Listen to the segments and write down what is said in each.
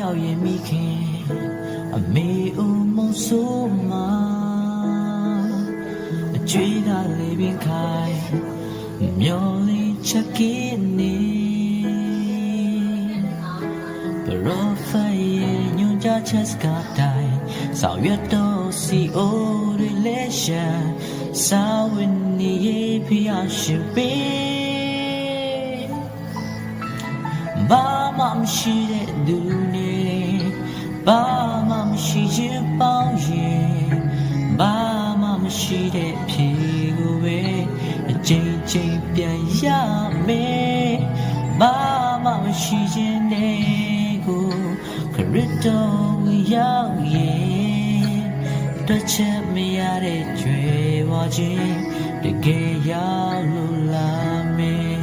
ရောက်ရင်မိခင်အမေဦးမုံဆိုးမှာအကျွေးကလေးပင်ခိုင်မျောလေးချက်ကင်းနေဘရောဖိုင်ညွန်ကြချက်စကတိုင်းဆောင်ရွက်တော့စီအိုတွေလက်ရှာစာဝင်နေဖျားရှင်ပေးဘာမှမရှိတဲ့လူနေဘာမှမရှိခြင်းပေါင်းရင်ဘာမှမရှိတဲ့ဖြေကိုပဲအချိန်ချင်းပြန်ရမယ်ဘာမှမရှိခြင်းနဲ့ကိုခရစ်တော်ဝင်ရောက်ရင်တစ်ချက်မရတဲ့ကြွယ်ဝခြင်းတကယ်ရောက်လို့လာမယ်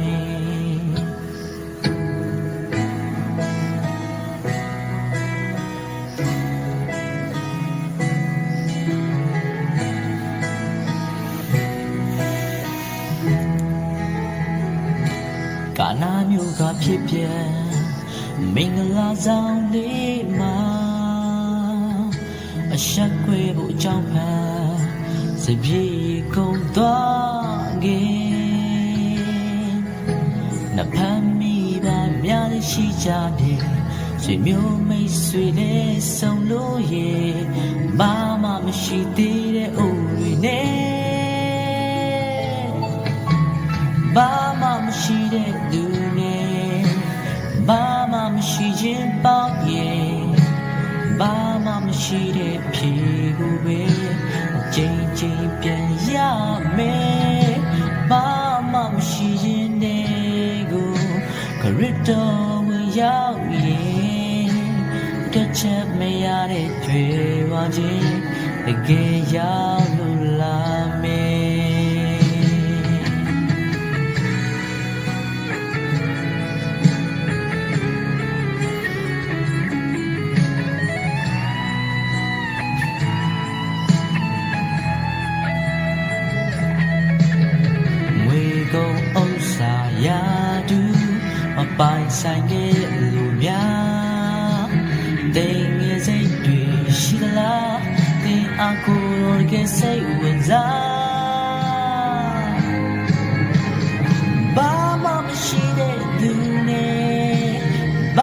ကာနာမျိုးကဖြစ်ပြန်မင်္ဂလာဆောင်လေးမှာအဆက်ခွေဖို့အကြောင်းဖန်စပြေကုန်သွားခဲ့နဖမ်းမိပါများလေးရှိကြတယ်ဆွေမျိုးမိတ်ဆွေနဲ့ဆုံလို့ရေဘာမှမရှိသေးတဲ့အိုတွေနဲ့ဘာမှမရှိတဲ့လူနဲ့ဘာမှမရှိခြင်းပေါင်းရဲ့ဘာမှမရှိတဲ့ဖြေကိုပဲချိန်ချိန်ပြန်ရမယ်ဘာမှမရှိခြင်းနဲ့ကိုခရစ်တော်ဝင်ရောက်ရင်တစ်ချက်မရတဲ့ကြွယ်ဝခြင်းတကယ်ရောက်လို့လာမယ်ကုန်ဥစ္စာရာတူမပိုင်ဆိုင်တဲ့လူများတိမ်ငယ်စိတ်တွေရှိသလားသင်အကူတော်ကစိတ်ဝ